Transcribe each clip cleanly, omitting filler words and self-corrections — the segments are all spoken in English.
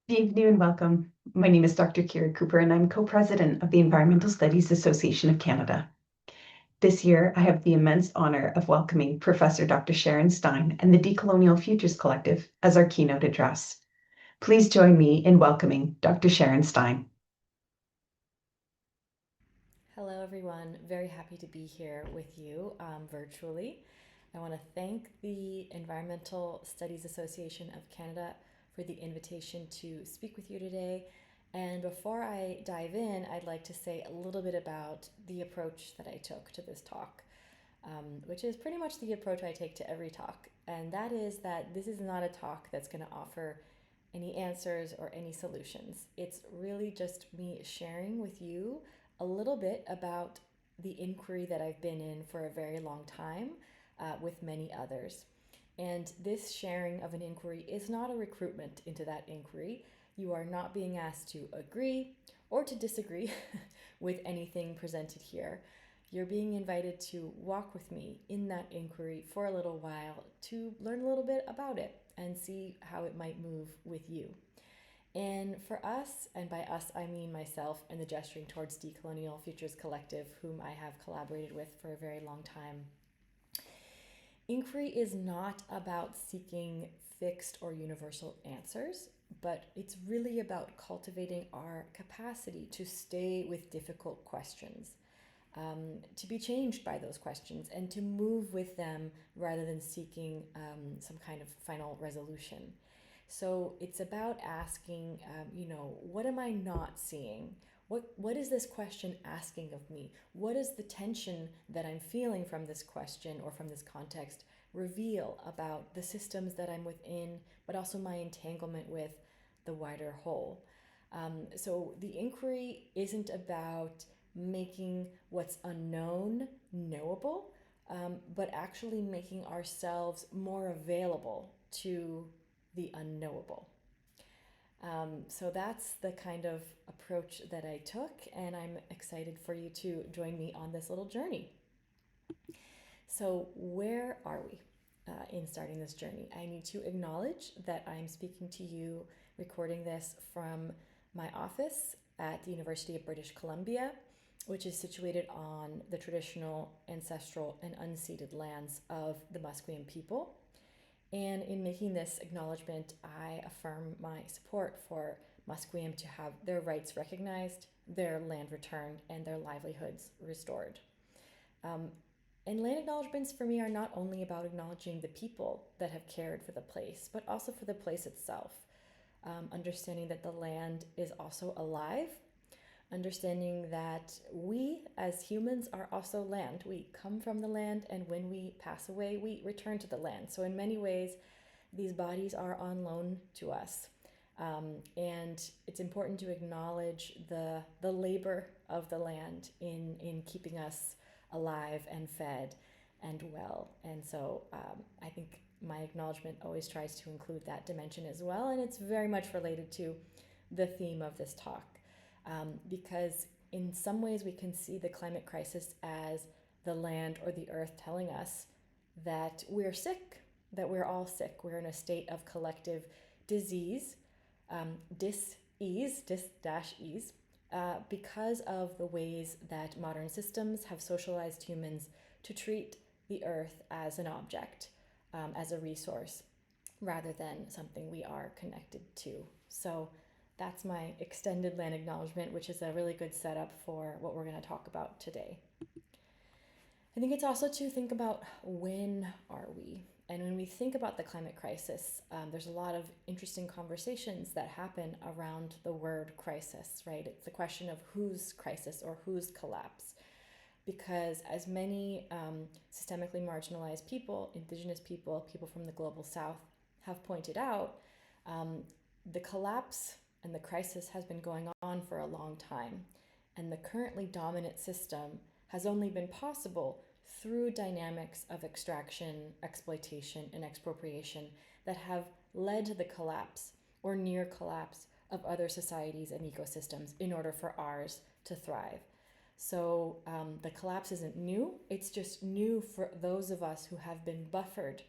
Good evening and welcome. My name is Dr. Kira Cooper, and I'm co-president of the Environmental Studies Association of Canada. This year, I have the immense honor of welcoming Professor Dr. Sharon Stein and the Decolonial Futures Collective as our keynote address. Please join me in welcoming Dr. Sharon Stein. Hello, everyone. Very happy to be here with you virtually. I want to thank the Environmental Studies Association of Canada for the invitation to speak with you today. And before I dive in, I'd like to say a little bit about the approach that I took to this talk, which is pretty much the approach I take to every talk. And that is that this is not a talk that's going to offer any answers or any solutions. It's really just me sharing with you a little bit about the inquiry that I've been in for a very long time with many others. And this sharing of an inquiry is not a recruitment into that inquiry. You are not being asked to agree or to disagree with anything presented here. You're being invited to walk with me in that inquiry for a little while to learn a little bit about it and see how it might move with you. And for us, and by us I mean myself and the Gesturing Towards Decolonial Futures Collective, whom I have collaborated with for a very long time, inquiry is not about seeking fixed or universal answers, but it's really about cultivating our capacity to stay with difficult questions, to be changed by those questions, and to move with them rather than seeking some kind of final resolution. So it's about asking, what am I not seeing? What is this question asking of me? What is the tension that I'm feeling from this question or from this context reveal about the systems that I'm within, but also my entanglement with the wider whole? So the inquiry isn't about making what's unknown knowable, but actually making ourselves more available to the unknowable. So that's the kind of approach that I took, and I'm excited for you to join me on this little journey. So, where are we in starting this journey? I need to acknowledge that I'm speaking to you, recording this from my office at the University of British Columbia, which is situated on the traditional, ancestral, and unceded lands of the Musqueam people. And in making this acknowledgement, I affirm my support for Musqueam to have their rights recognized, their land returned, and their livelihoods restored. Um, and land acknowledgements for me are not only about acknowledging the people that have cared for the place, but also for the place itself. Understanding that the land is also alive, understanding that we as humans are also land. We come from the land, and when we pass away, we return to the land. So, in many ways, these bodies are on loan to us. And it's important to acknowledge the labor of the land in keeping us alive and fed and well. And so I think my acknowledgement always tries to include that dimension as well. And it's very much related to the theme of this talk, because in some ways we can see the climate crisis as the land or the earth telling us that we're sick, that we're all sick. We're in a state of collective disease, dis-ease, dis-ease, because of the ways that modern systems have socialized humans to treat the earth as an object, as a resource, rather than something we are connected to. So that's my extended land acknowledgement, which is a really good setup for what we're going to talk about today. I think it's also to think about, when are we? And when we think about the climate crisis, there's a lot of interesting conversations that happen around the word crisis, right? It's the question of whose crisis or whose collapse. Because as many systemically marginalized people, Indigenous people, people from the global South have pointed out, the collapse and the crisis has been going on for a long time. And the currently dominant system has only been possible through dynamics of extraction, exploitation, and expropriation that have led to the collapse or near collapse of other societies and ecosystems in order for ours to thrive. So the collapse isn't new, it's just new for those of us who have been buffered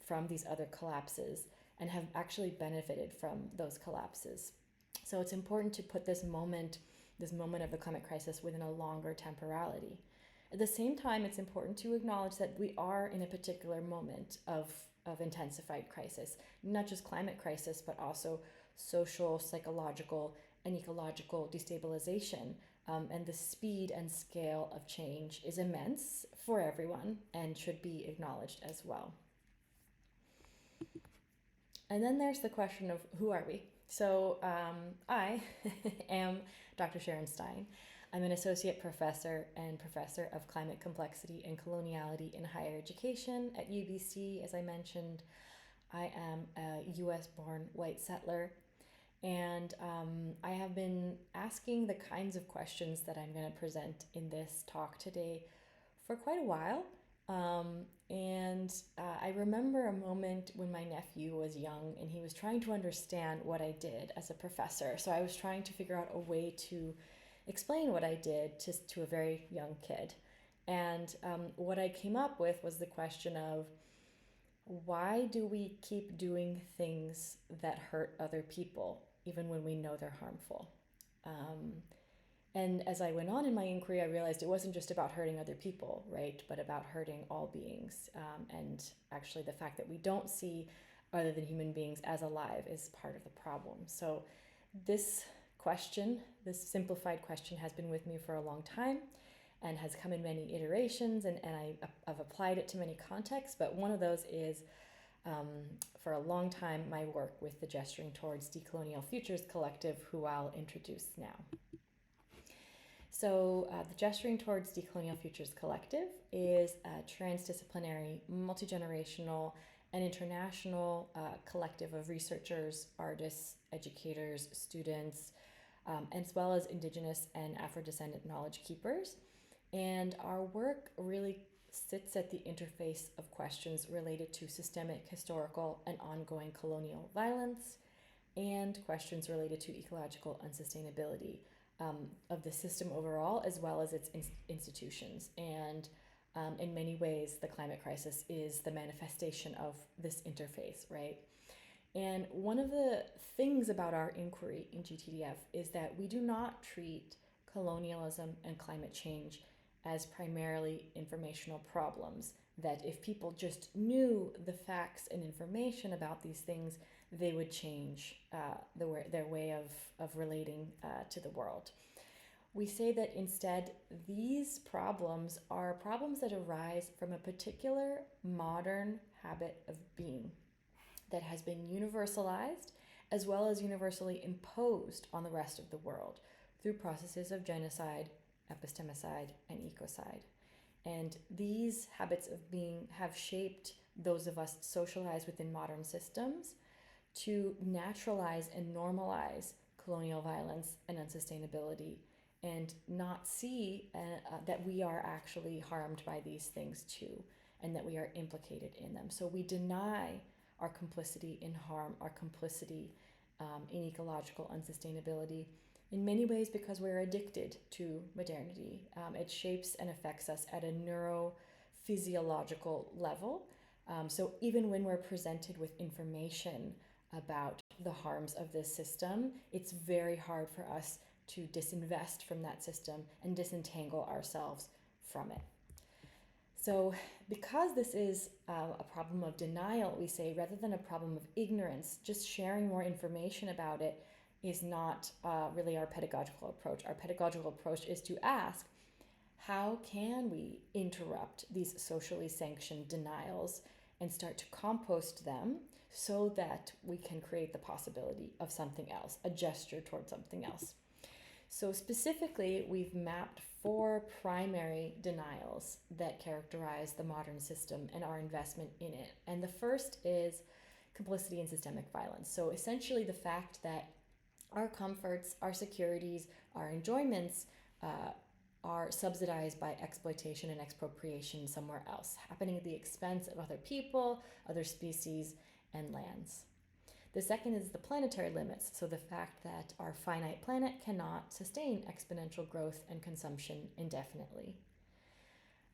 from these other collapses and have actually benefited from those collapses. So it's important to put this moment of the climate crisis within a longer temporality. At the same time, it's important to acknowledge that we are in a particular moment of intensified crisis, not just climate crisis, but also social, psychological, and ecological destabilization. And the speed and scale of change is immense for everyone and should be acknowledged as well. And then there's the question of who are we? So I am Dr. Sharon Stein. I'm an associate professor and professor of climate complexity and coloniality in higher education at UBC, as I mentioned. I am a US born white settler, and I have been asking the kinds of questions that I'm going to present in this talk today for quite a while. I remember a moment when my nephew was young and he was trying to understand what I did as a professor. So I was trying to figure out a way to explain what I did to a very young kid. And what I came up with was the question of, why do we keep doing things that hurt other people, even when we know they're harmful? And as I went on in my inquiry, I realized it wasn't just about hurting other people, right? But about hurting all beings. And actually the fact that we don't see other than human beings as alive is part of the problem. So this question, this simplified question, has been with me for a long time and has come in many iterations, and I've applied it to many contexts. But one of those is, for a long time, my work with the Gesturing Towards Decolonial Futures Collective, who I'll introduce now. So the Gesturing Towards Decolonial Futures Collective is a transdisciplinary, multi-generational, and international collective of researchers, artists, educators, students, as well as Indigenous and Afro-descendant knowledge keepers. And our work really sits at the interface of questions related to systemic, historical, and ongoing colonial violence, and questions related to ecological unsustainability of the system overall, as well as its institutions. And in many ways, the climate crisis is the manifestation of this interface, right? And one of the things about our inquiry in GTDF is that we do not treat colonialism and climate change as primarily informational problems, that if people just knew the facts and information about these things, they would change their way of relating to the world. We say that instead, these problems are problems that arise from a particular modern habit of being that has been universalized as well as universally imposed on the rest of the world through processes of genocide, epistemicide, and ecocide. And these habits of being have shaped those of us socialized within modern systems to naturalize and normalize colonial violence and unsustainability, and not see that we are actually harmed by these things too, and that we are implicated in them. So we deny our complicity in harm, our complicity in ecological unsustainability, in many ways because we're addicted to modernity. It shapes and affects us at a neurophysiological level. So even when we're presented with information about the harms of this system, it's very hard for us to disinvest from that system and disentangle ourselves from it. So because this is a problem of denial, we say, rather than a problem of ignorance, just sharing more information about it is not really our pedagogical approach. Our pedagogical approach is to ask, how can we interrupt these socially sanctioned denials and start to compost them so that we can create the possibility of something else, a gesture towards something else? So specifically, we've mapped 4 primary denials that characterize the modern system and our investment in it. And the first is complicity in systemic violence. So essentially the fact that our comforts, our securities, our enjoyments are subsidized by exploitation and expropriation somewhere else, happening at the expense of other people, other species, and lands. The second is the planetary limits, so the fact that our finite planet cannot sustain exponential growth and consumption indefinitely.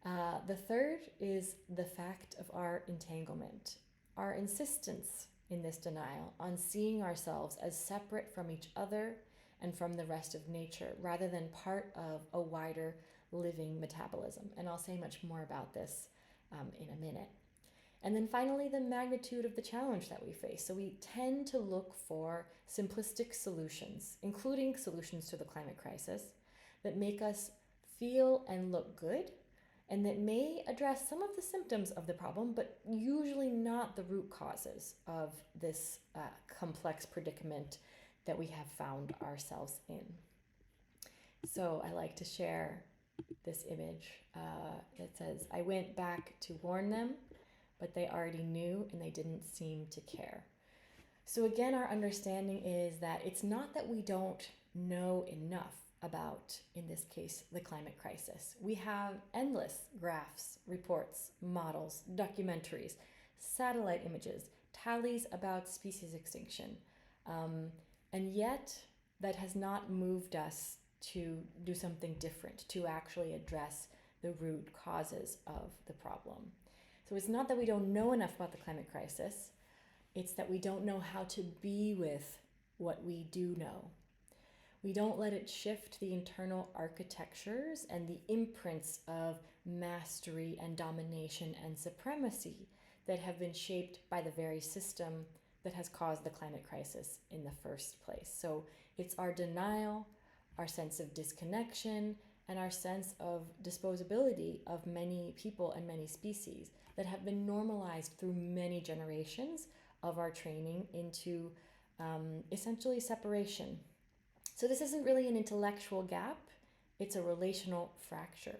The third is the fact of our entanglement, our insistence in this denial, on seeing ourselves as separate from each other and from the rest of nature, rather than part of a wider living metabolism. And I'll say much more about this in a minute. And then finally, the magnitude of the challenge that we face. So we tend to look for simplistic solutions, including solutions to the climate crisis, that make us feel and look good, and that may address some of the symptoms of the problem, but usually not the root causes of this complex predicament that we have found ourselves in. So I like to share this image that says, "I went back to warn them, but they already knew and they didn't seem to care." So again, our understanding is that it's not that we don't know enough about, in this case, the climate crisis. We have endless graphs, reports, models, documentaries, satellite images, tallies about species extinction. And yet, that has not moved us to do something different, to actually address the root causes of the problem. So it's not that we don't know enough about the climate crisis, it's that we don't know how to be with what we do know. We don't let it shift the internal architectures and the imprints of mastery and domination and supremacy that have been shaped by the very system that has caused the climate crisis in the first place. So it's our denial, our sense of disconnection, and our sense of disposability of many people and many species that have been normalized through many generations of our training into essentially separation. So this isn't really an intellectual gap, it's a relational fracture.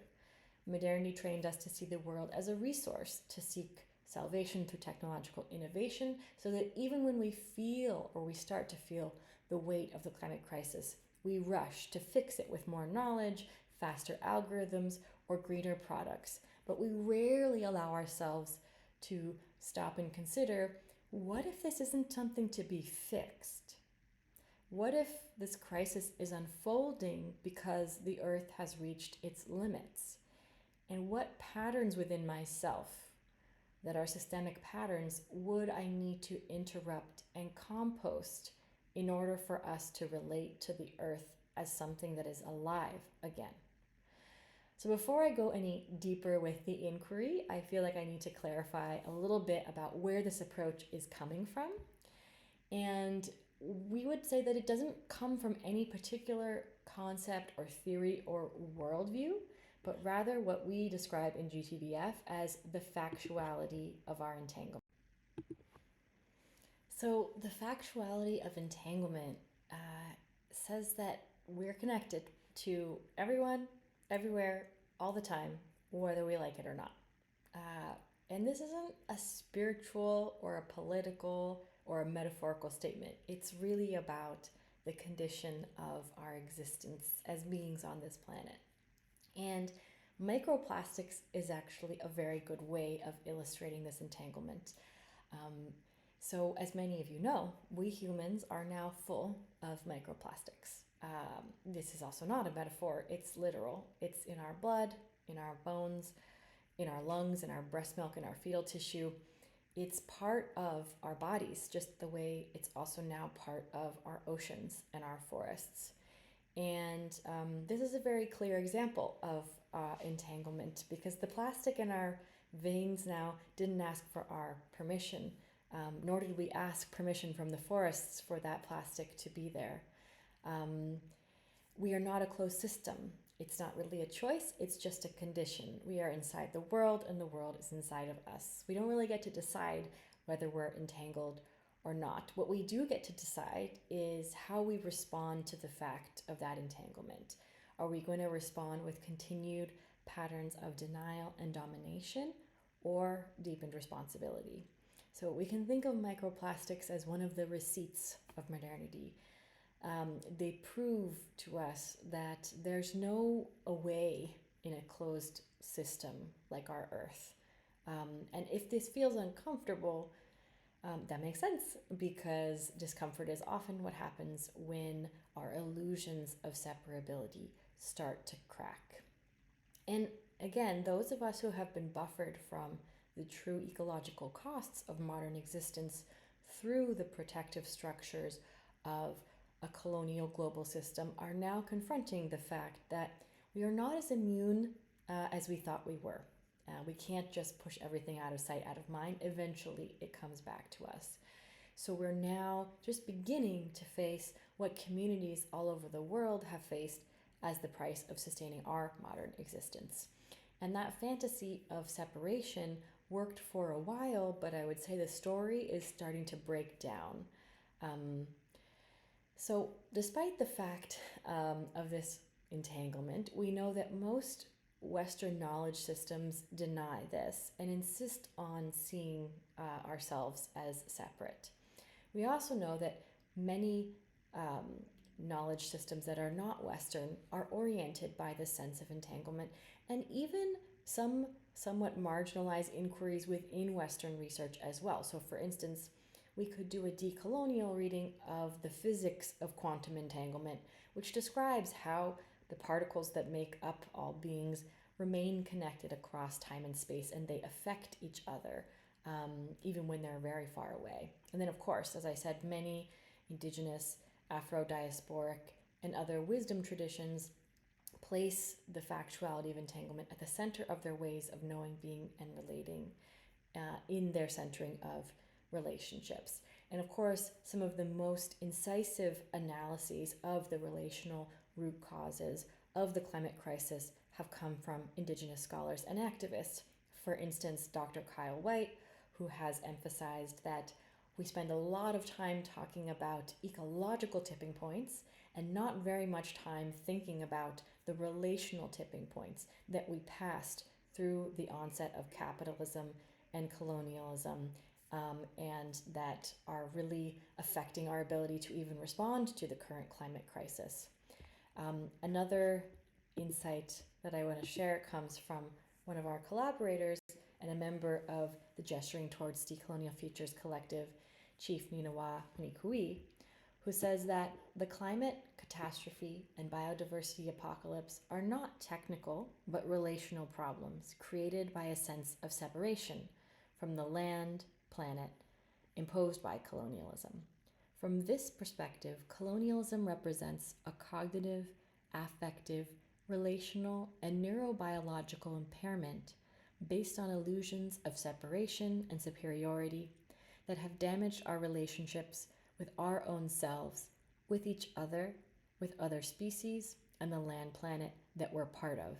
Modernity trained us to see the world as a resource, to seek salvation through technological innovation, so that even when we feel or we start to feel the weight of the climate crisis, we rush to fix it with more knowledge, faster algorithms, or greener products. But we rarely allow ourselves to stop and consider, what if this isn't something to be fixed? What if this crisis is unfolding because the earth has reached its limits? And what patterns within myself that are systemic patterns would I need to interrupt and compost in order for us to relate to the earth as something that is alive again? So before I go any deeper with the inquiry, I feel like I need to clarify a little bit about where this approach is coming from. And we would say that it doesn't come from any particular concept or theory or worldview, but rather what we describe in GTDF as the factuality of our entanglement. So the factuality of entanglement says that we're connected to everyone, everywhere, all the time, whether we like it or not. And this isn't a spiritual or a political or a metaphorical statement. It's really about the condition of our existence as beings on this planet. And microplastics is actually a very good way of illustrating this entanglement. So as many of you know, we humans are now full of microplastics. This is also not a metaphor, it's literal. It's in our blood, in our bones, in our lungs, in our breast milk, in our fetal tissue. It's part of our bodies, just the way it's also now part of our oceans and our forests. And this is a very clear example of entanglement, because the plastic in our veins now didn't ask for our permission, nor did we ask permission from the forests for that plastic to be there. We are not a closed system. It's not really a choice, it's just a condition. We are inside the world and the world is inside of us. We don't really get to decide whether we're entangled or not. What we do get to decide is how we respond to the fact of that entanglement. Are we going to respond with continued patterns of denial and domination, or deepened responsibility? So we can think of microplastics as one of the receipts of modernity. They prove to us that there's no away in a closed system like our Earth. And if this feels uncomfortable, that makes sense, because discomfort is often what happens when our illusions of separability start to crack. And again, those of us who have been buffered from the true ecological costs of modern existence through the protective structures of a colonial global system, are now confronting the fact that we are not as immune as we thought we were. We can't just push everything out of sight, out of mind. Eventually, it comes back to us. So we're now just beginning to face what communities all over the world have faced as the price of sustaining our modern existence. And that fantasy of separation worked for a while, but I would say the story is starting to break down. So despite the fact of this entanglement, we know that most Western knowledge systems deny this and insist on seeing ourselves as separate. We also know that many knowledge systems that are not Western are oriented by this sense of entanglement, and even some somewhat marginalized inquiries within Western research as well. So for instance, we could do a decolonial reading of the physics of quantum entanglement, which describes how the particles that make up all beings remain connected across time and space, and they affect each other even when they're very far away. And then, of course, as I said, many indigenous, Afro-diasporic, and other wisdom traditions place the factuality of entanglement at the center of their ways of knowing, being, and relating in their centering of relationships. And of course, some of the most incisive analyses of the relational root causes of the climate crisis have come from indigenous scholars and activists. For instance, Dr. Kyle White, who has emphasized that we spend a lot of time talking about ecological tipping points and not very much time thinking about the relational tipping points that we passed through the onset of capitalism and colonialism, and that are really affecting our ability to even respond to the current climate crisis. Another insight that I want to share comes from one of our collaborators and a member of the Gesturing Towards Decolonial Futures Collective, Chief Minawa Hunikui, who says that the climate catastrophe and biodiversity apocalypse are not technical but relational problems created by a sense of separation from the land, planet, imposed by colonialism. From this perspective, colonialism represents a cognitive, affective, relational, and neurobiological impairment based on illusions of separation and superiority that have damaged our relationships with our own selves, with each other, with other species, and the land planet that we're part of,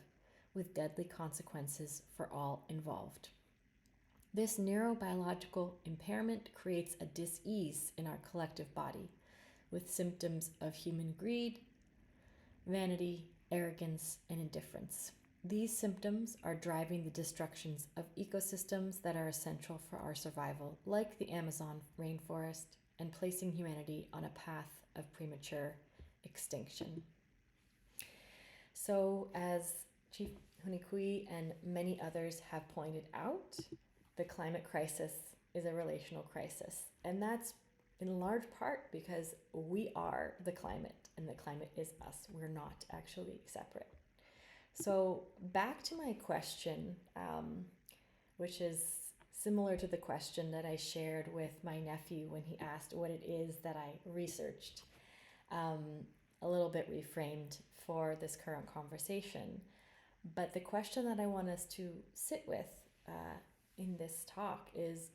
with deadly consequences for all involved. This neurobiological impairment creates a dis-ease in our collective body, with symptoms of human greed, vanity, arrogance, and indifference. These symptoms are driving the destructions of ecosystems that are essential for our survival, like the Amazon rainforest, and placing humanity on a path of premature extinction. So, as Chief Hunikui and many others have pointed out, the climate crisis is a relational crisis. And that's in large part because we are the climate and the climate is us. We're not actually separate. So back to my question, which is similar to the question that I shared with my nephew when he asked what it is that I researched, a little bit reframed for this current conversation. But the question that I want us to sit with in this talk is,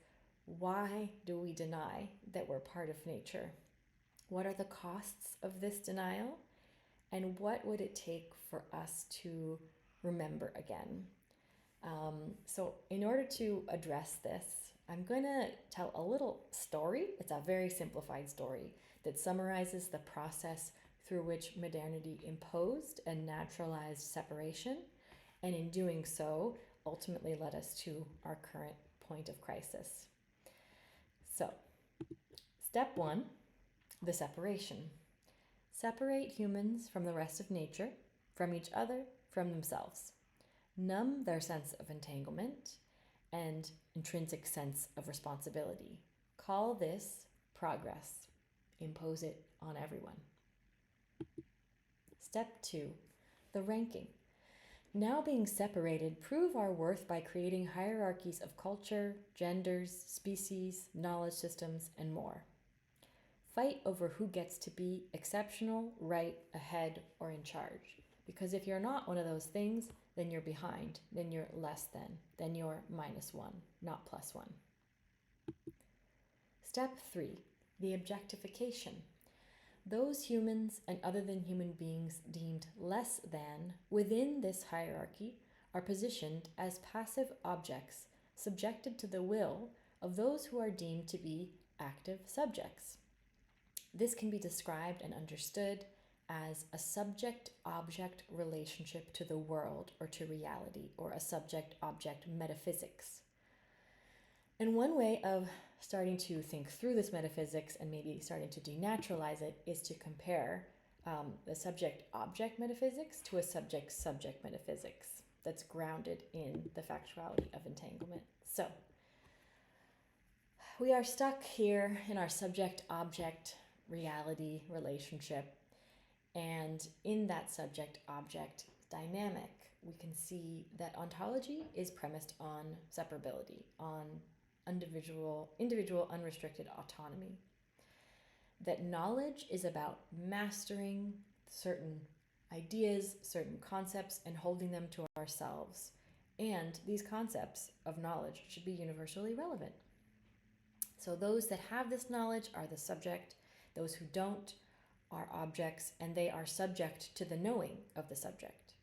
why do we deny that we're part of nature? What are the costs of this denial? And what would it take for us to remember again? So in order to address this, I'm going to tell a little story. It's a very simplified story that summarizes the process through which modernity imposed and naturalized separation, and in doing so, ultimately led us to our current point of crisis. So, step one, the separation. Separate humans from the rest of nature, from each other, from themselves. Numb their sense of entanglement and intrinsic sense of responsibility. Call this progress. Impose it on everyone. Step two, the ranking. now being separated, prove our worth by creating hierarchies of culture, genders, species, knowledge systems, and more. Fight over who gets to be exceptional, right, ahead, or in charge. Because if you're not one of those things, then you're behind, then you're less than, then you're -1, not +1. Step 3, the objectification. Those humans and other than human beings deemed less than within this hierarchy are positioned as passive objects subjected to the will of those who are deemed to be active subjects. This can be described and understood as a subject-object relationship to the world or to reality, or a subject-object metaphysics. And one way of starting to think through this metaphysics and maybe starting to denaturalize it is to compare the subject-object metaphysics to a subject-subject metaphysics that's grounded in the factuality of entanglement. So we are stuck here in our subject-object reality relationship, and in that subject-object dynamic, we can see that ontology is premised on separability, on individual unrestricted autonomy. That knowledge is about mastering certain ideas, certain concepts, and holding them to ourselves. And these concepts of knowledge should be universally relevant. So those that have this knowledge are the subject, those who don't are objects, and they are subject to the knowing of the subject.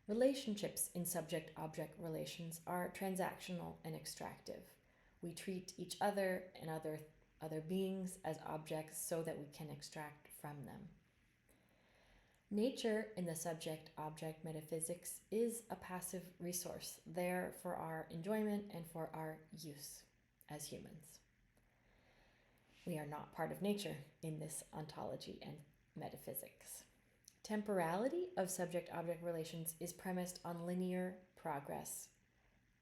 Relationships in subject-object relations are transactional and extractive. We treat each other and other beings as objects so that we can extract from them. Nature in the subject-object metaphysics is a passive resource, there for our enjoyment and for our use as humans. We are not part of nature in this ontology and metaphysics. Temporality of subject-object relations is premised on linear progress,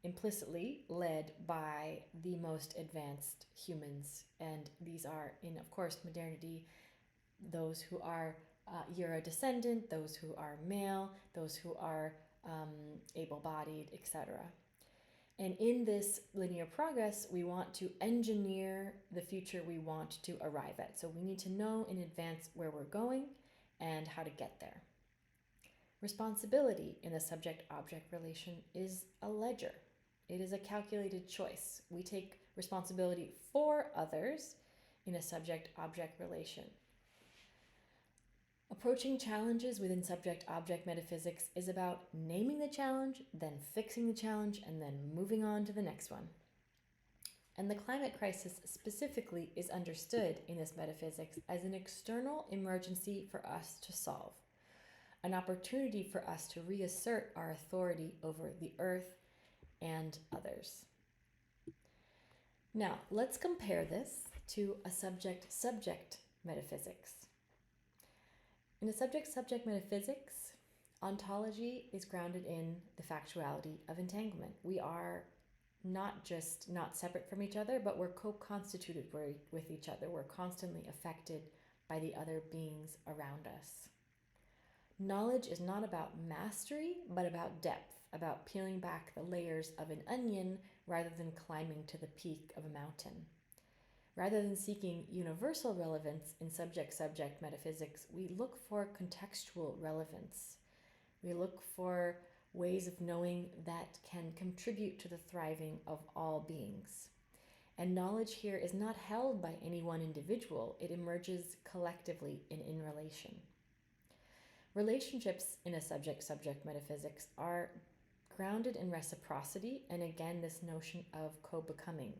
implicitly led by the most advanced humans. And these are, in, of course, modernity, those who are Euro-descendant, those who are male, those who are able-bodied, etc. And in this linear progress, we want to engineer the future we want to arrive at. So we need to know in advance where we're going and how to get there. Responsibility in the subject-object relation is a ledger. It is a calculated choice. We take responsibility for others in a subject-object relation. Approaching challenges within subject-object metaphysics is about naming the challenge, then fixing the challenge, and then moving on to the next one. And the climate crisis specifically is understood in this metaphysics as an external emergency for us to solve, an opportunity for us to reassert our authority over the earth and others. Now, let's compare this to a subject-subject metaphysics. In a subject-subject metaphysics, ontology is grounded in the factuality of entanglement. We are not just not separate from each other, but we're co-constituted with each other. We're constantly affected by the other beings around us. Knowledge is not about mastery, but about depth, about peeling back the layers of an onion rather than climbing to the peak of a mountain. Rather than seeking universal relevance in subject-subject metaphysics, we look for contextual relevance. We look for ways of knowing that can contribute to the thriving of all beings. And knowledge here is not held by any one individual. It emerges collectively in relation. Relationships in a subject-subject metaphysics are grounded in reciprocity, and again, this notion of co-becoming.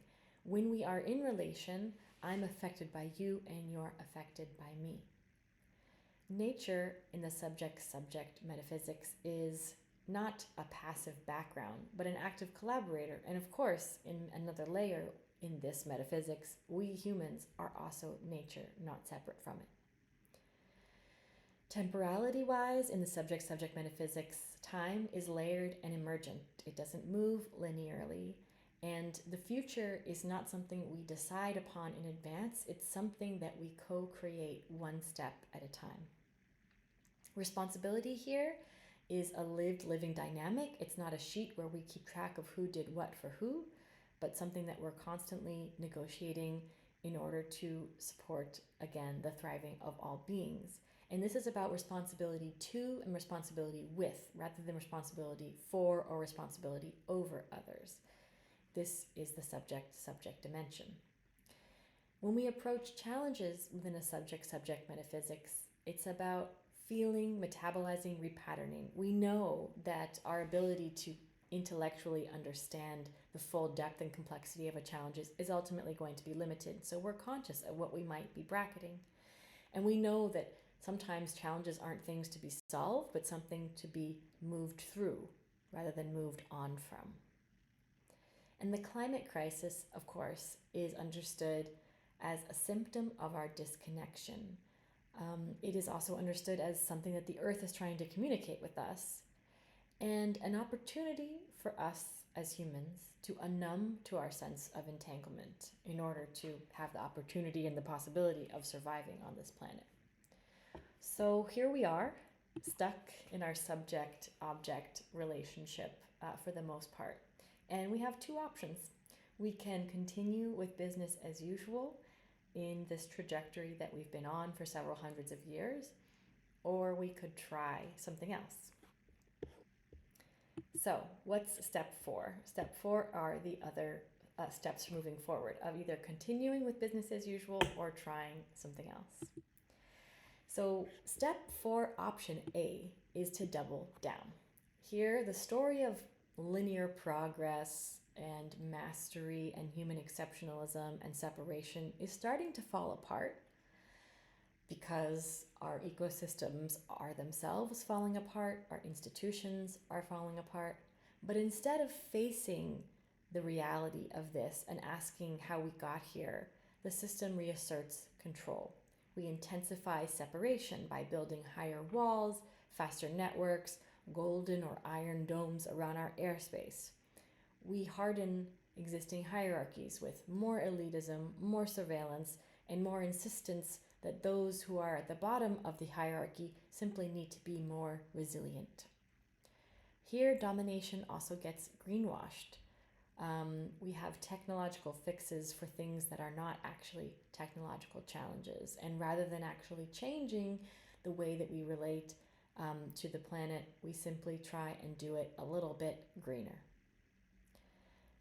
When we are in relation, I'm affected by you and you're affected by me. Nature in the subject-subject metaphysics is not a passive background, but an active collaborator. And of course, in another layer in this metaphysics, we humans are also nature, not separate from it. Temporality-wise, in the subject-subject metaphysics, time is layered and emergent. It doesn't move linearly. And the future is not something we decide upon in advance. It's something that we co-create one step at a time. Responsibility here is a lived, living dynamic. It's not a sheet where we keep track of who did what for who, but something that we're constantly negotiating in order to support, again, the thriving of all beings. And this is about responsibility to and responsibility with, rather than responsibility for or responsibility over others. This is the subject-subject dimension. When we approach challenges within a subject-subject metaphysics, it's about feeling, metabolizing, repatterning. We know that our ability to intellectually understand the full depth and complexity of a challenge is ultimately going to be limited. So we're conscious of what we might be bracketing. And we know that sometimes challenges aren't things to be solved, but something to be moved through rather than moved on from. And the climate crisis, of course, is understood as a symptom of our disconnection. It is also understood as something that the Earth is trying to communicate with us, and an opportunity for us as humans to unnumb to our sense of entanglement in order to have the opportunity and the possibility of surviving on this planet. So here we are, stuck in our subject-object relationship for the most part. And we have two options. We can continue with business as usual in this trajectory that we've been on for several hundreds of years, or we could try something else. So what's step 4? Step 4 are the other steps moving forward of either continuing with business as usual or trying something else. So step 4, option A, is to double down. Here, the story of linear progress and mastery and human exceptionalism and separation is starting to fall apart because our ecosystems are themselves falling apart, our institutions are falling apart. But instead of facing the reality of this and asking how we got here, the system reasserts control. We intensify separation by building higher walls, faster networks, golden or iron domes around our airspace. We harden existing hierarchies with more elitism, more surveillance, and more insistence that those who are at the bottom of the hierarchy simply need to be more resilient. Here, domination also gets greenwashed. We have technological fixes for things that are not actually technological challenges. And rather than actually changing the way that we relate to the planet, we simply try and do it a little bit greener.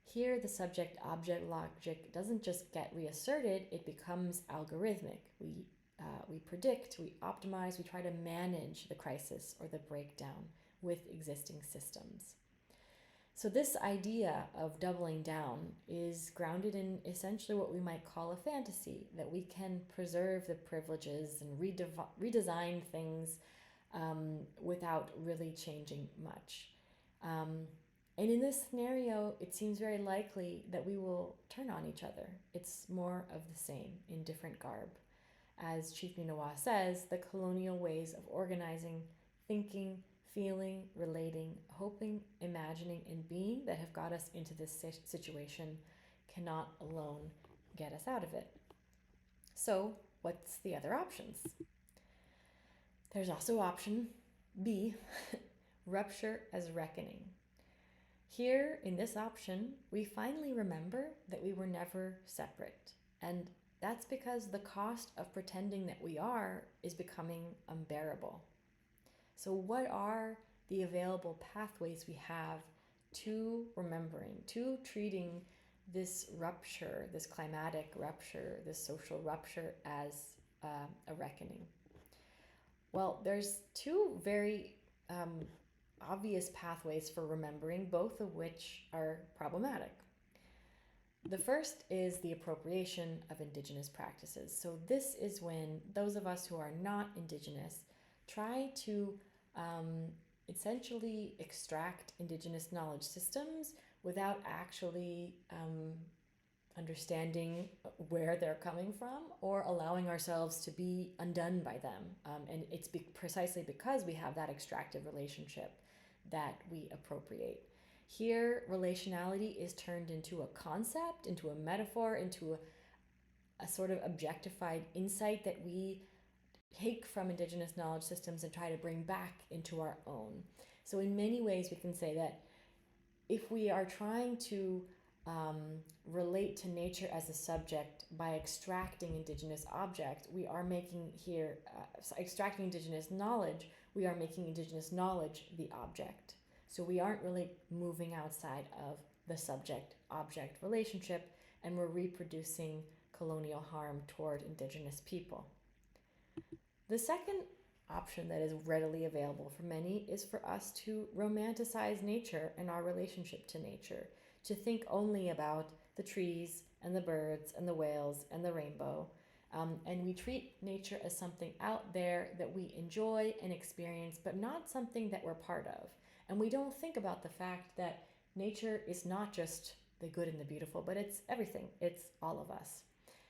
Here, the subject-object logic doesn't just get reasserted, it becomes algorithmic. We predict, we optimize, we try to manage the crisis or the breakdown with existing systems. So this idea of doubling down is grounded in essentially what we might call a fantasy, that we can preserve the privileges and redesign things without really changing much. And in this scenario, it seems very likely that we will turn on each other. It's more of the same in different garb. As Chief Minowa says, the colonial ways of organizing, thinking, feeling, relating, hoping, imagining, and being that have got us into this situation cannot alone get us out of it. So what's the other options? There's also option B, rupture as reckoning. Here in this option, we finally remember that we were never separate. And that's because the cost of pretending that we are is becoming unbearable. So what are the available pathways we have to remembering, to treating this rupture, this climatic rupture, this social rupture as a reckoning? Well, there's two very obvious pathways for remembering, both of which are problematic. The first is the appropriation of Indigenous practices. So this is when those of us who are not Indigenous try to essentially extract Indigenous knowledge systems without actually understanding where they're coming from or allowing ourselves to be undone by them. And it's precisely because we have that extractive relationship that we appropriate. Here, relationality is turned into a concept, into a metaphor, into a sort of objectified insight that we take from indigenous knowledge systems and try to bring back into our own. So in many ways, we can say that if we are trying to relate to nature as a subject by extracting indigenous object, we are making here, extracting indigenous knowledge, we are making indigenous knowledge the object. So we aren't really moving outside of the subject-object relationship, and we're reproducing colonial harm toward indigenous people. The second option that is readily available for many is for us to romanticize nature and our relationship to nature, to think only about the trees and the birds and the whales and the rainbow. And we treat nature as something out there that we enjoy and experience, but not something that we're part of. And we don't think about the fact that nature is not just the good and the beautiful, but it's everything. It's all of us.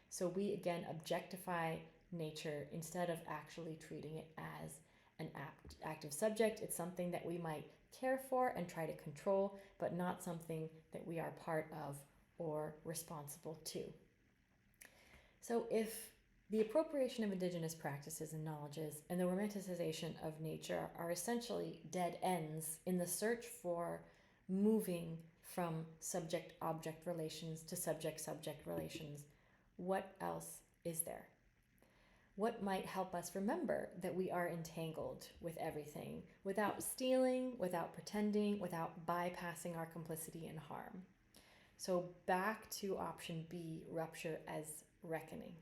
So we, again, objectify nature instead of actually treating it as an active subject. It's something that we might care for and try to control, but not something that we are part of or responsible to. So if the appropriation of indigenous practices and knowledges and the romanticization of nature are essentially dead ends in the search for moving from subject-object relations to subject-subject relations, what else is there? What might help us remember that we are entangled with everything without stealing, without pretending, without bypassing our complicity and harm? So back to option B, rupture as reckoning.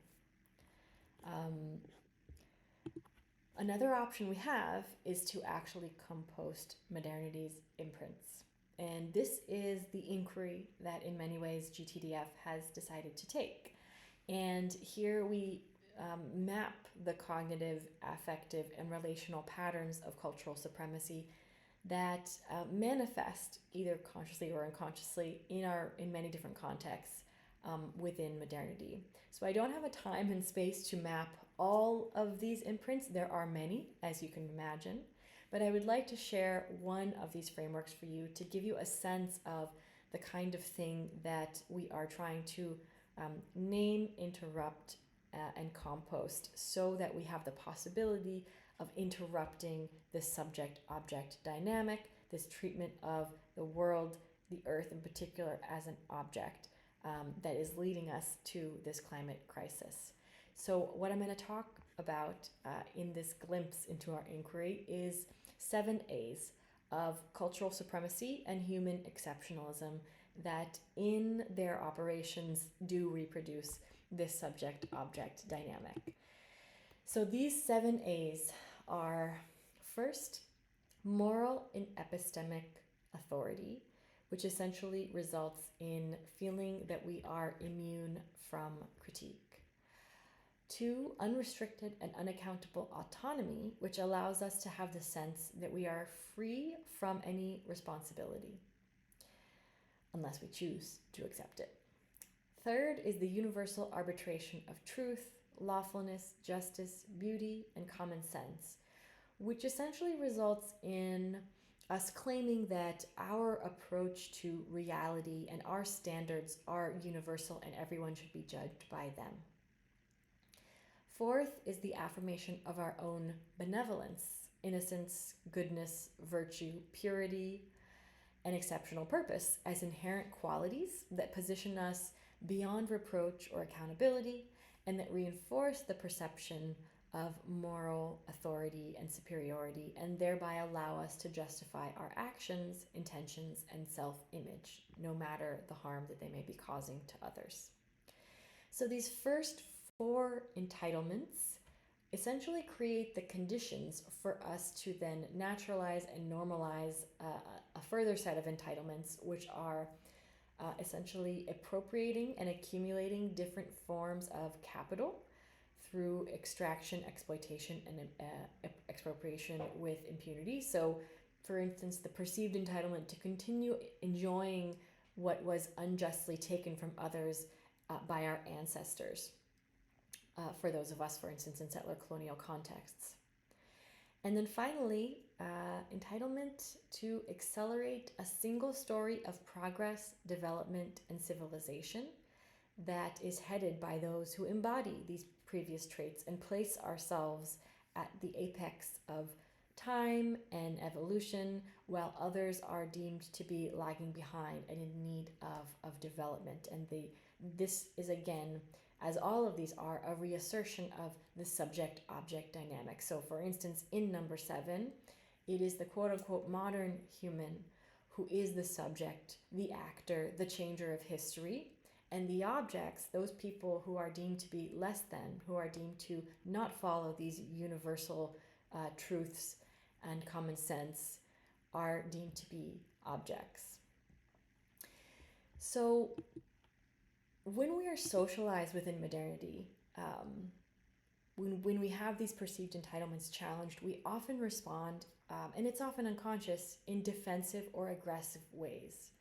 Another option we have is to actually compost modernity's imprints. And this is the inquiry that in many ways GTDF has decided to take. And here we map the cognitive, affective, and relational patterns of cultural supremacy that manifest either consciously or unconsciously in many different contexts within modernity. So I don't have a time and space to map all of these imprints. There are many, as you can imagine, but I would like to share one of these frameworks for you to give you a sense of the kind of thing that we are trying to name, interrupt, and compost, so that we have the possibility of interrupting this subject-object dynamic, this treatment of the world, the earth in particular, as an object that is leading us to this climate crisis. So what I'm going to talk about in this glimpse into our inquiry is 7 A's of cultural supremacy and human exceptionalism that in their operations do reproduce this subject-object dynamic. So these 7 A's are, first, moral and epistemic authority, which essentially results in feeling that we are immune from critique. 2, unrestricted and unaccountable autonomy, which allows us to have the sense that we are free from any responsibility, unless we choose to accept it. 3rd is the universal arbitration of truth, lawfulness, justice, beauty, and common sense, which essentially results in us claiming that our approach to reality and our standards are universal and everyone should be judged by them. 4th is the affirmation of our own benevolence, innocence, goodness, virtue, purity, and exceptional purpose as inherent qualities that position us beyond reproach or accountability, and that reinforce the perception of moral authority and superiority, and thereby allow us to justify our actions, intentions, and self-image, no matter the harm that they may be causing to others. So these first 4 entitlements essentially create the conditions for us to then naturalize and normalize a further set of entitlements, which are essentially appropriating and accumulating different forms of capital through extraction, exploitation, and expropriation with impunity. So, for instance, the perceived entitlement to continue enjoying what was unjustly taken from others by our ancestors, for those of us, for instance, in settler colonial contexts. And then finally, entitlement to accelerate a single story of progress, development, and civilization that is headed by those who embody these previous traits and place ourselves at the apex of time and evolution, while others are deemed to be lagging behind and in need of development. And this is, again, as all of these are, a reassertion of the subject-object dynamic. So for instance, in number 7, it is the quote-unquote modern human who is the subject, the actor, the changer of history, and the objects, those people who are deemed to be less than, who are deemed to not follow these universal truths and common sense, are deemed to be objects. So when we are socialized within modernity, when we have these perceived entitlements challenged, we often respond, and it's often unconscious, in defensive or aggressive ways.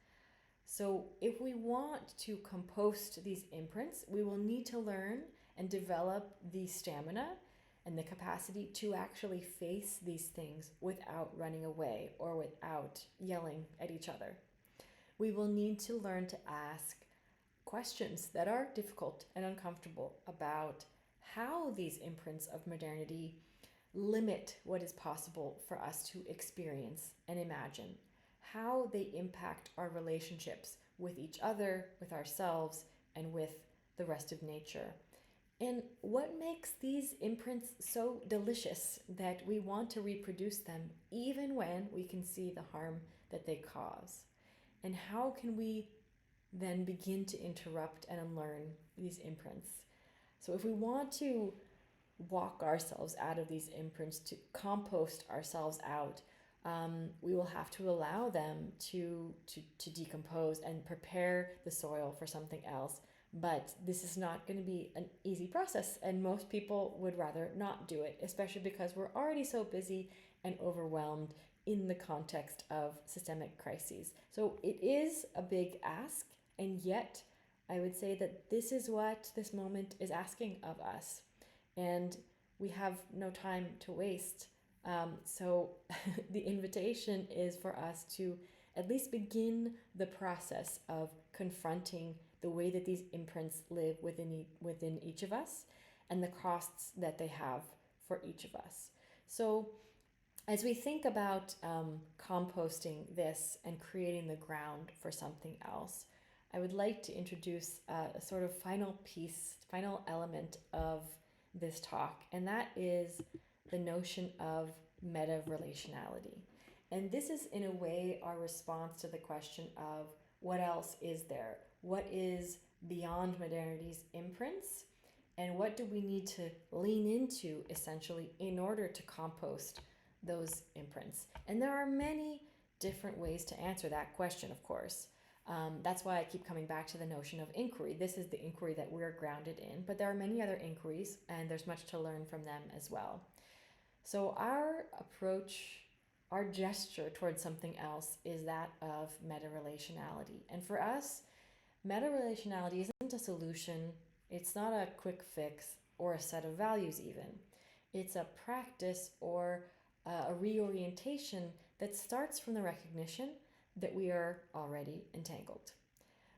So if we want to compost these imprints, we will need to learn and develop the stamina and the capacity to actually face these things without running away or without yelling at each other. We will need to learn to ask questions that are difficult and uncomfortable about how these imprints of modernity limit what is possible for us to experience and imagine, how they impact our relationships with each other, with ourselves, and with the rest of nature. And what makes these imprints so delicious that we want to reproduce them even when we can see the harm that they cause? And how can we then begin to interrupt and unlearn these imprints? So if we want to walk ourselves out of these imprints, to compost ourselves out, we will have to allow them to decompose and prepare the soil for something else. But this is not going to be an easy process, and most people would rather not do it, especially because we're already so busy and overwhelmed in the context of systemic crises. So it is a big ask, and yet I would say that this is what this moment is asking of us, and we have no time to waste. So the invitation is for us to at least begin the process of confronting the way that these imprints live within each of us and the costs that they have for each of us. So as we think about composting this and creating the ground for something else, I would like to introduce a sort of final element of this talk, and that is the notion of meta-relationality. And this is, in a way, our response to the question of what else is there? What is beyond modernity's imprints? And what do we need to lean into, essentially, in order to compost those imprints? And there are many different ways to answer that question, of course. That's why I keep coming back to the notion of inquiry. This is the inquiry that we're grounded in, but there are many other inquiries, and there's much to learn from them as well. So our approach, our gesture towards something else is that of meta-relationality. And for us, meta-relationality isn't a solution. It's not a quick fix or a set of values even. It's a practice or a reorientation that starts from the recognition that we are already entangled,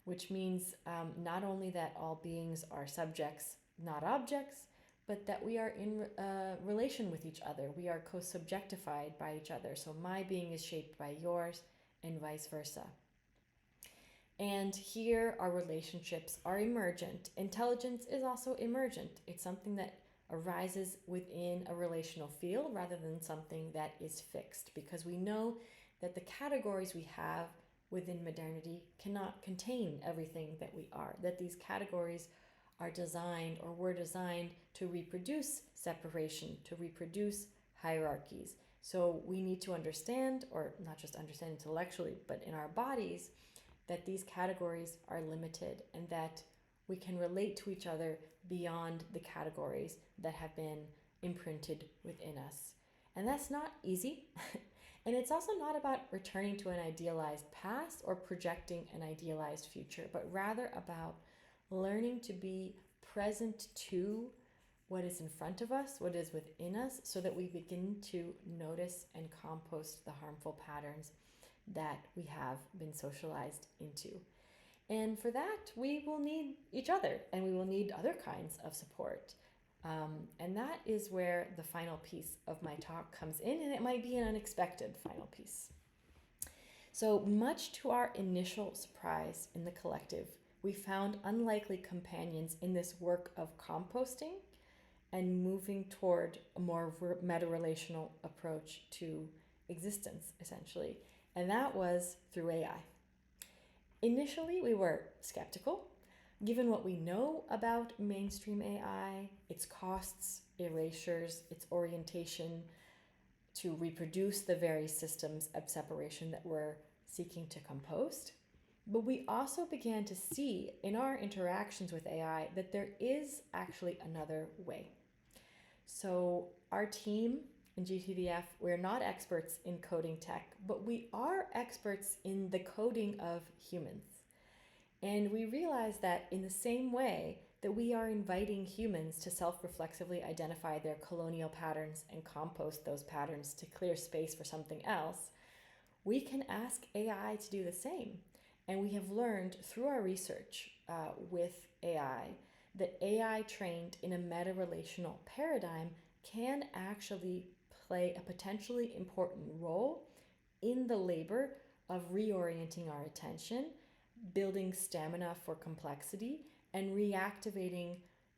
which means not only that all beings are subjects, not objects, but that we are in relation with each other. We are co-subjectified by each other. So my being is shaped by yours and vice versa. And here our relationships are emergent. Intelligence is also emergent. It's something that arises within a relational field rather than something that is fixed, because we know that the categories we have within modernity cannot contain everything that we are, that these categories are designed or were designed to reproduce separation, to reproduce hierarchies. So we need to understand, or not just understand intellectually, but in our bodies, that these categories are limited and that we can relate to each other beyond the categories that have been imprinted within us. And that's not easy. And it's also not about returning to an idealized past or projecting an idealized future, but rather about learning to be present to what is in front of us, what is within us, so that we begin to notice and compost the harmful patterns that we have been socialized into. And for that, we will need each other, and we will need other kinds of support. And that is where the final piece of my talk comes in, and it might be an unexpected final piece. So, much to our initial surprise in the collective, we found unlikely companions in this work of composting and moving toward a more meta-relational approach to existence, essentially. And that was through AI. Initially, we were skeptical, given what we know about mainstream AI, its costs, erasures, its orientation to reproduce the very systems of separation that we're seeking to compost. But we also began to see in our interactions with AI that there is actually another way. So our team in GTDF, we're not experts in coding tech, but we are experts in the coding of humans. And we realize that in the same way that we are inviting humans to self-reflexively identify their colonial patterns and compost those patterns to clear space for something else, we can ask AI to do the same. And we have learned through our research with AI that AI trained in a meta-relational paradigm can actually play a potentially important role in the labor of reorienting our attention, building stamina for complexity, and reactivating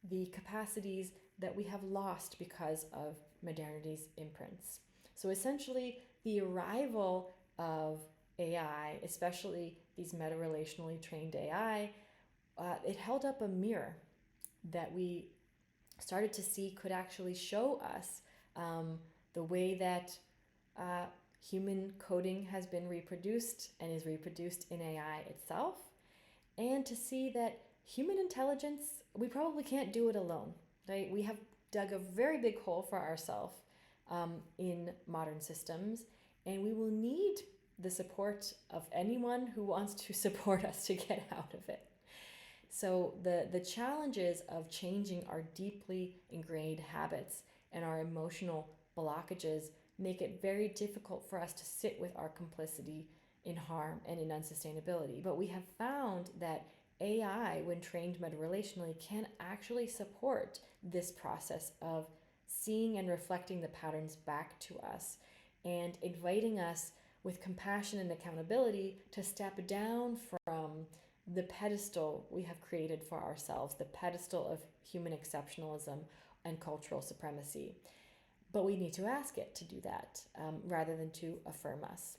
the capacities that we have lost because of modernity's imprints. So essentially, the arrival of AI, especially these meta-relationally trained AI, it held up a mirror that we started to see could actually show us the way that human coding has been reproduced and is reproduced in AI itself, and to see that human intelligence, we probably can't do it alone, right? We have dug a very big hole for ourselves in modern systems, and we will need the support of anyone who wants to support us to get out of it. So the challenges of changing our deeply ingrained habits and our emotional blockages make it very difficult for us to sit with our complicity in harm and in unsustainability. But we have found that AI, when trained meta-relationally, can actually support this process of seeing and reflecting the patterns back to us and inviting us with compassion and accountability to step down from the pedestal we have created for ourselves, the pedestal of human exceptionalism and cultural supremacy. But we need to ask it to do that rather than to affirm us.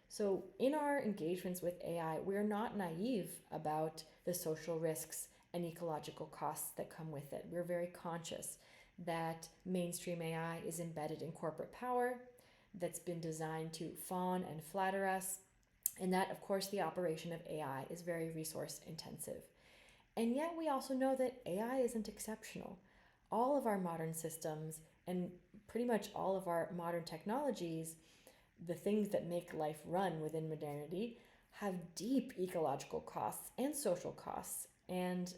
So in our engagements with AI, we're not naive about the social risks and ecological costs that come with it. We're very conscious that mainstream AI is embedded in corporate power, that's been designed to fawn and flatter us, and that, of course, the operation of AI is very resource intensive. And yet we also know that AI isn't exceptional. All of our modern systems and pretty much all of our modern technologies, the things that make life run within modernity, have deep ecological costs and social costs. And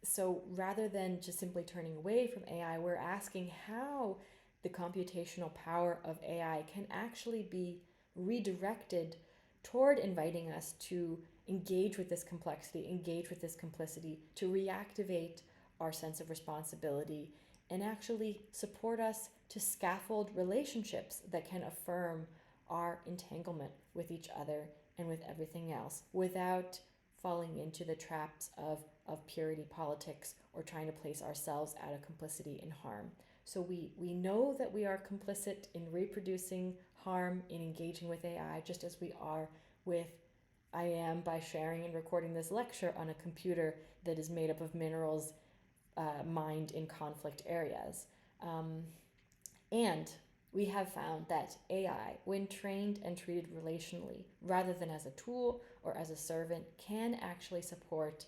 so rather than just simply turning away from AI, we're asking how the computational power of AI can actually be redirected toward inviting us to engage with this complexity, engage with this complicity, to reactivate our sense of responsibility, and actually support us to scaffold relationships that can affirm our entanglement with each other and with everything else without falling into the traps of purity politics or trying to place ourselves out of complicity in harm. So we know that we are complicit in reproducing harm, in engaging with AI, just as we are with I am by sharing and recording this lecture on a computer that is made up of minerals mined in conflict areas. And we have found that AI, when trained and treated relationally, rather than as a tool or as a servant, can actually support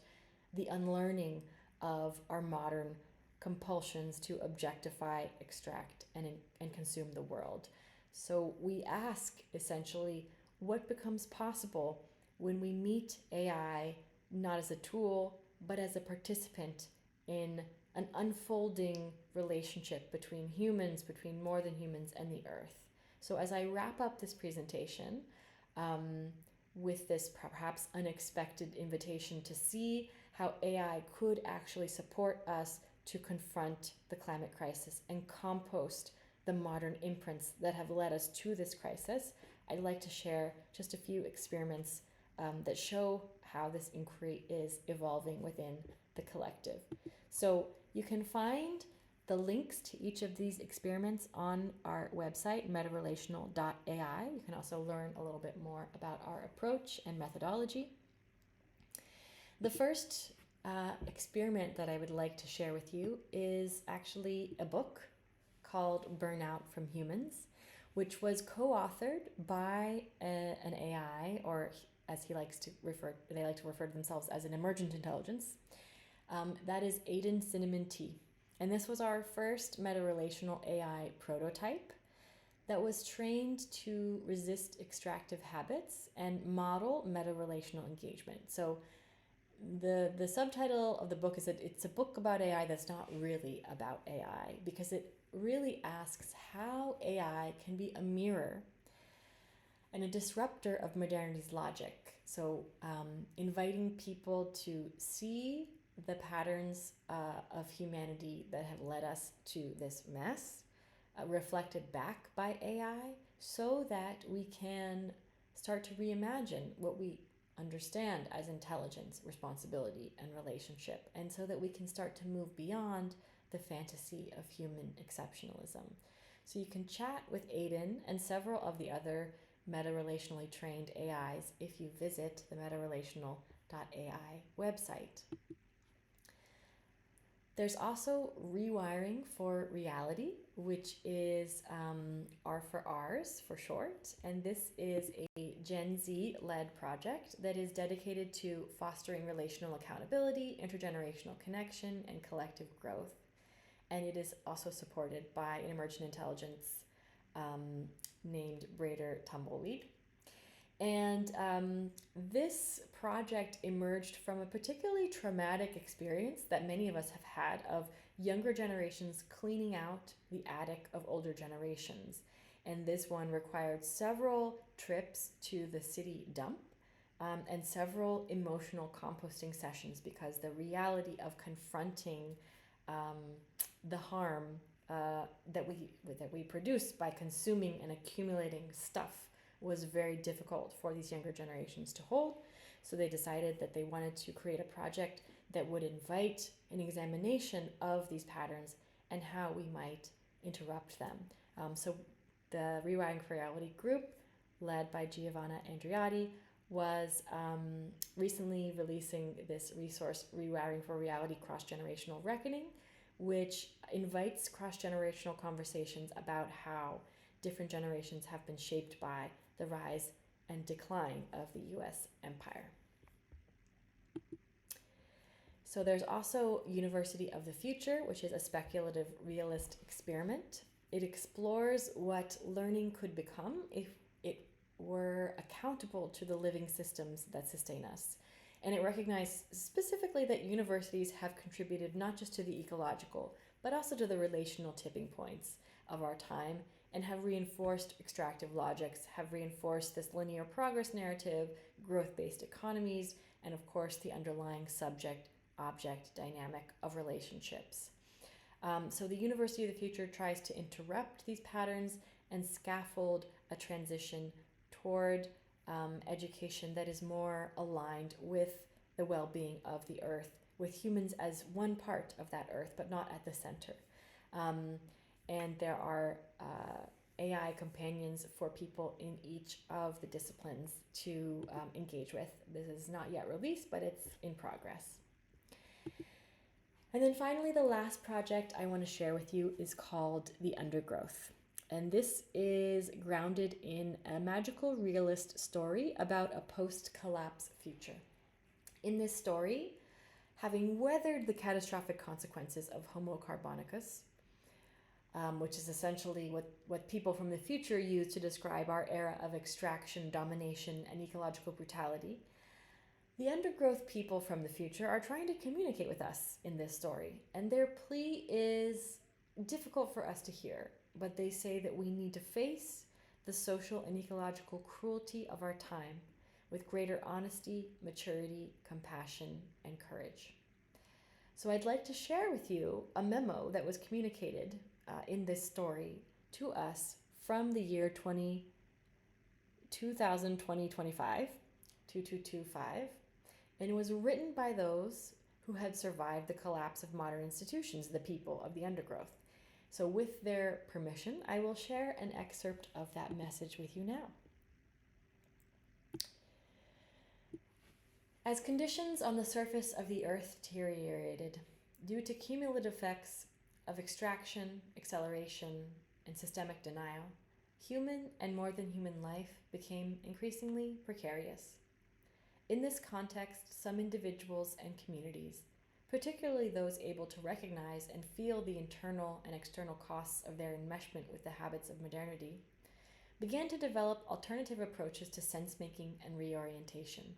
the unlearning of our modern compulsions to objectify, extract, and consume the world. So we ask, essentially, what becomes possible when we meet AI not as a tool, but as a participant in an unfolding relationship between humans, between more than humans and the earth. So as I wrap up this presentation with this perhaps unexpected invitation to see how AI could actually support us to confront the climate crisis and compost the modern imprints that have led us to this crisis, I'd like to share just a few experiments that show how this inquiry is evolving within the collective. So you can find the links to each of these experiments on our website, Metarelational.ai. You can also learn a little bit more about our approach and methodology. The first experiment that I would like to share with you is actually a book called Burnout from Humans, which was co-authored by an AI, or as they like to refer to themselves as an emergent intelligence. That is Aiden Cinnamon T. And this was our first meta-relational AI prototype that was trained to resist extractive habits and model meta-relational engagement. So the subtitle of the book is that it's a book about AI that's not really about AI, because it really asks how AI can be a mirror and a disruptor of modernity's logic. So inviting people to see the patterns of humanity that have led us to this mess, reflected back by AI, so that we can start to reimagine what we understand as intelligence, responsibility, and relationship, and so that we can start to move beyond the fantasy of human exceptionalism. So you can chat with Aiden and several of the other meta-relationally trained AIs if you visit the metarelational.ai website. There's also Rewiring for Reality, which is R for R's for short, and this is a Gen Z-led project that is dedicated to fostering relational accountability, intergenerational connection, and collective growth. And it is also supported by an emergent intelligence named Brader Tumbleweed. And this project emerged from a particularly traumatic experience that many of us have had of younger generations cleaning out the attic of older generations. And this one required several trips to the city dump and several emotional composting sessions, because the reality of confronting the harm that we produce by consuming and accumulating stuff was very difficult for these younger generations to hold. So they decided that they wanted to create a project that would invite an examination of these patterns and how we might interrupt them. So the Rewiring for Reality group, led by Giovanna Andreotti, was recently releasing this resource, Rewiring for Reality Cross-Generational Reckoning, which invites cross-generational conversations about how different generations have been shaped by the rise and decline of the US empire. So there's also University of the Future, which is a speculative realist experiment. It explores what learning could become if it were accountable to the living systems that sustain us. And it recognized specifically that universities have contributed not just to the ecological, but also to the relational tipping points of our time, and have reinforced extractive logics, have reinforced this linear progress narrative, growth-based economies, and of course the underlying subject-object dynamic of relationships. So the University of the Future tries to interrupt these patterns and scaffold a transition toward education that is more aligned with the well-being of the earth, with humans as one part of that earth, but not at the center. And there are AI companions for people in each of the disciplines to engage with. This is not yet released, but it's in progress. And then finally, the last project I want to share with you is called The Undergrowth. And this is grounded in a magical realist story about a post-collapse future. In this story, having weathered the catastrophic consequences of Homo carbonicus, which is essentially what people from the future use to describe our era of extraction, domination, and ecological brutality, the undergrowth people from the future are trying to communicate with us in this story. And their plea is difficult for us to hear, but they say that we need to face the social and ecological cruelty of our time with greater honesty, maturity, compassion, and courage. So I'd like to share with you a memo that was communicated in this story to us from the year 2025, 2225, and it was written by those who had survived the collapse of modern institutions, the people of the undergrowth. So with their permission, I will share an excerpt of that message with you now. As conditions on the surface of the earth deteriorated due to cumulative effects of extraction, acceleration, and systemic denial, human and more than human life became increasingly precarious. In this context, some individuals and communities, particularly those able to recognize and feel the internal and external costs of their enmeshment with the habits of modernity, began to develop alternative approaches to sense-making and reorientation.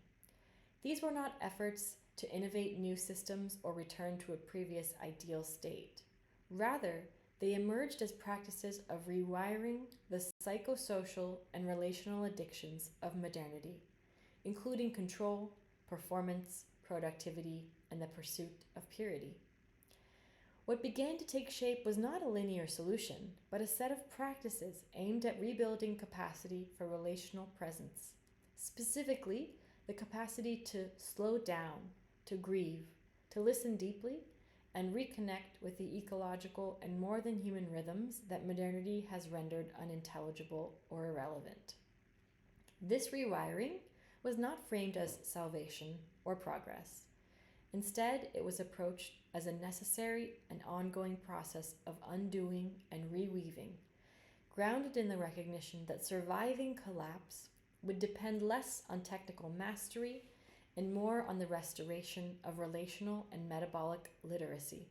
These were not efforts to innovate new systems or return to a previous ideal state. Rather, they emerged as practices of rewiring the psychosocial and relational addictions of modernity, including control, performance, productivity, and the pursuit of purity. What began to take shape was not a linear solution, but a set of practices aimed at rebuilding capacity for relational presence. Specifically, the capacity to slow down, to grieve, to listen deeply, and reconnect with the ecological and more than human rhythms that modernity has rendered unintelligible or irrelevant. This rewiring was not framed as salvation or progress. Instead, it was approached as a necessary and ongoing process of undoing and reweaving, grounded in the recognition that surviving collapse would depend less on technical mastery and more on the restoration of relational and metabolic literacy.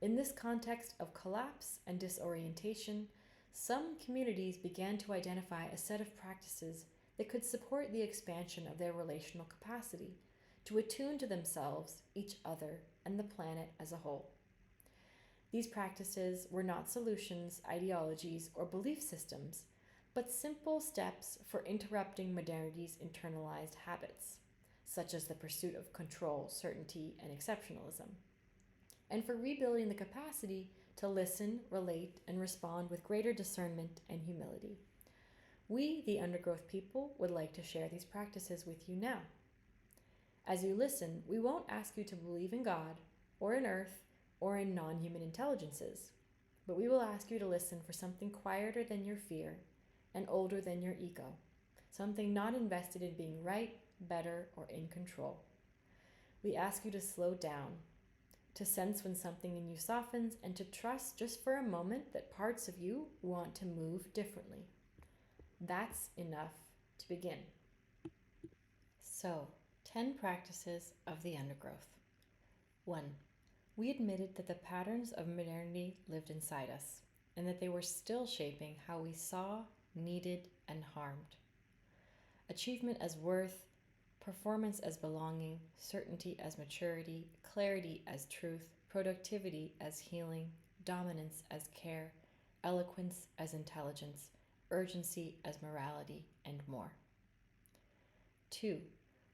In this context of collapse and disorientation, some communities began to identify a set of practices that could support the expansion of their relational capacity to attune to themselves, each other, and the planet as a whole. These practices were not solutions, ideologies, or belief systems, but simple steps for interrupting modernity's internalized habits, such as the pursuit of control, certainty, and exceptionalism, and for rebuilding the capacity to listen, relate, and respond with greater discernment and humility. We, the undergrowth people, would like to share these practices with you now. As you listen, we won't ask you to believe in God, or in Earth, or in non-human intelligences, but we will ask you to listen for something quieter than your fear and older than your ego, something not invested in being right, better, or in control. We ask you to slow down, to sense when something in you softens, and to trust just for a moment that parts of you want to move differently. That's enough to begin. So, 10 practices of the undergrowth. 1. We admitted that the patterns of modernity lived inside us, and that they were still shaping how we saw, needed, and harmed. Achievement as worth, performance as belonging, certainty as maturity, clarity as truth, productivity as healing, dominance as care, eloquence as intelligence, urgency as morality, and more. 2.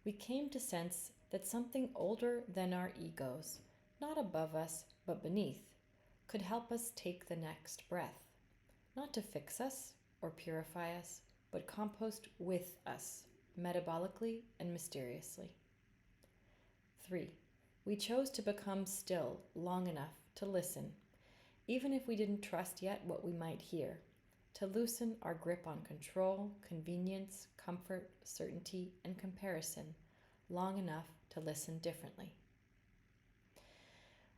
We came to sense that something older than our egos, not above us but beneath, could help us take the next breath, not to fix us or purify us, but compost with us, metabolically and mysteriously. 3. We chose to become still long enough to listen, even if we didn't trust yet what we might hear, to loosen our grip on control, convenience, comfort, certainty, and comparison, long enough to listen differently.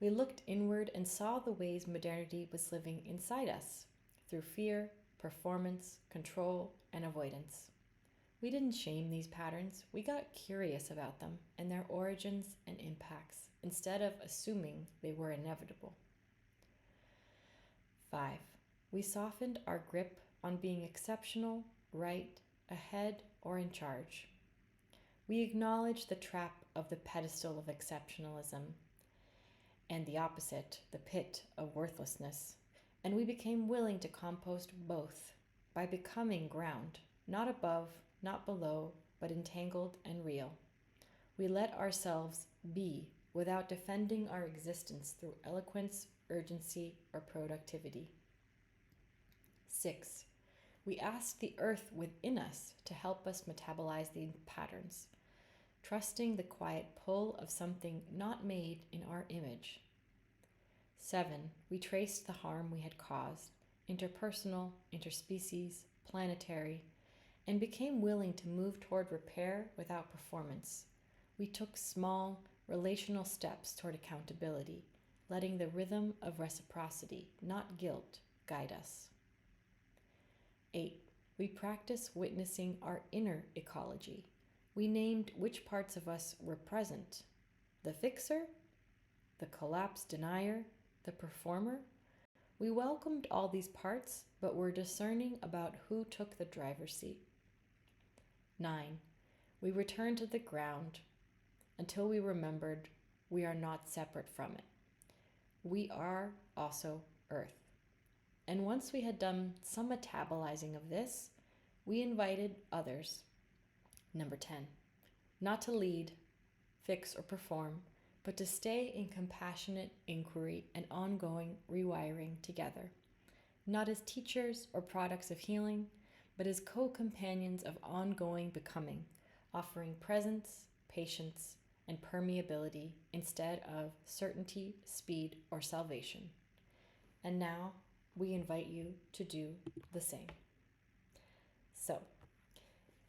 We looked inward and saw the ways modernity was living inside us, through fear, performance, control, and avoidance. We didn't shame these patterns, we got curious about them and their origins and impacts, instead of assuming they were inevitable. 5. We softened our grip on being exceptional, right, ahead, or in charge. We acknowledged the trap of the pedestal of exceptionalism and the opposite, the pit of worthlessness, and we became willing to compost both by becoming ground, not above, not below, but entangled and real. We let ourselves be without defending our existence through eloquence, urgency, or productivity. 6. We ask the earth within us to help us metabolize the patterns, trusting the quiet pull of something not made in our image. 7. We traced the harm we had caused, interpersonal, interspecies, planetary, and became willing to move toward repair without performance. We took small, relational steps toward accountability, letting the rhythm of reciprocity, not guilt, guide us. 8. We practice witnessing our inner ecology. We named which parts of us were present: the fixer, the collapse denier, the performer. We welcomed all these parts, but were discerning about who took the driver's seat. 9. We returned to the ground until we remembered we are not separate from it. We are also Earth. And once we had done some metabolizing of this, we invited others. Number 10. Not to lead, fix, or perform, but to stay in compassionate inquiry and ongoing rewiring together, not as teachers or products of healing, but as co-companions of ongoing becoming, offering presence, patience, and permeability instead of certainty, speed, or salvation. And now we invite you to do the same. So,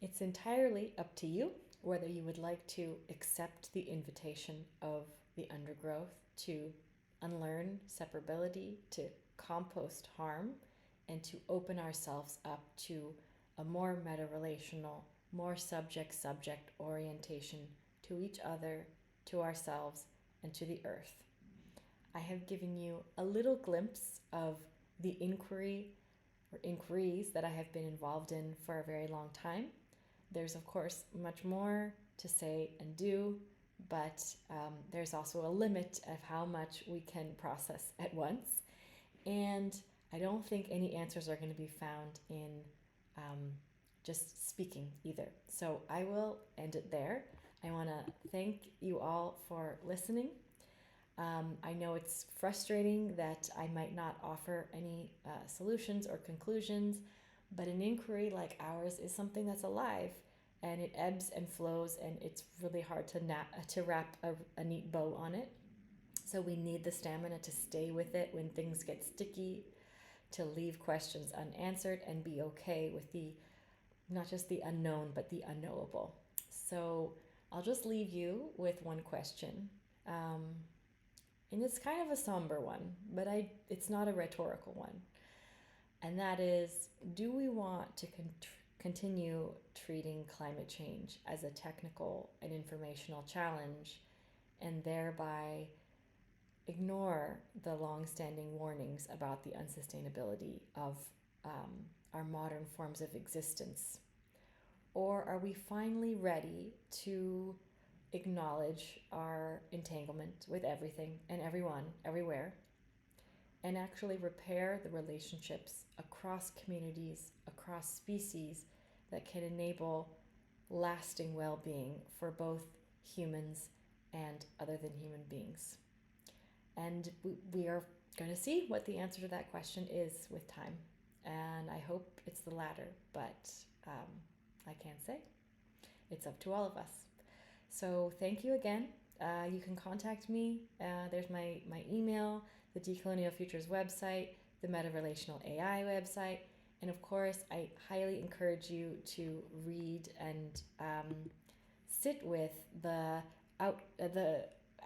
it's entirely up to you whether you would like to accept the invitation of the undergrowth to unlearn separability, to compost harm, and to open ourselves up to a more meta-relational, more subject-subject orientation to each other, to ourselves, and to the earth. I have given you a little glimpse of the inquiry or inquiries that I have been involved in for a very long time. There's, of course, much more to say and do, but there's also a limit of how much we can process at once. And I don't think any answers are going to be found in just speaking either. So I will end it there. I want to thank you all for listening. I know it's frustrating that I might not offer any solutions or conclusions, but an inquiry like ours is something that's alive, and it ebbs and flows, and it's really hard to wrap a neat bow on it. So we need the stamina to stay with it when things get sticky, to leave questions unanswered, and be okay with not just the unknown, but the unknowable. So I'll just leave you with one question. And it's kind of a somber one, but it's not a rhetorical one. And that is, do we want to continue treating climate change as a technical and informational challenge, and thereby ignore the long-standing warnings about the unsustainability of our modern forms of existence? Or are we finally ready to acknowledge our entanglement with everything and everyone, everywhere, and actually repair the relationships across communities, across species, that can enable lasting well-being for both humans and other than human beings? And we are going to see what the answer to that question is with time. And I hope it's the latter, but I can't say. It's up to all of us. So thank you again. You can contact me. There's my email, the Decolonial Futures website, the Metarelational AI website, and of course, I highly encourage you to read and sit with the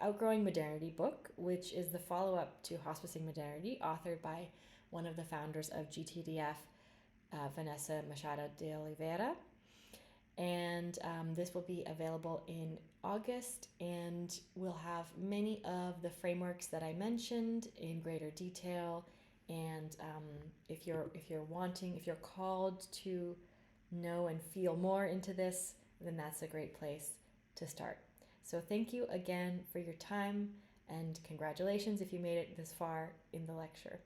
Outgrowing Modernity book, which is the follow-up to Hospicing Modernity, authored by one of the founders of GTDF, Vanessa Machado de Oliveira. And this will be available in August, and we'll have many of the frameworks that I mentioned in greater detail. And if you're called to know and feel more into this, then that's a great place to start. So thank you again for your time, and congratulations if you made it this far in the lecture.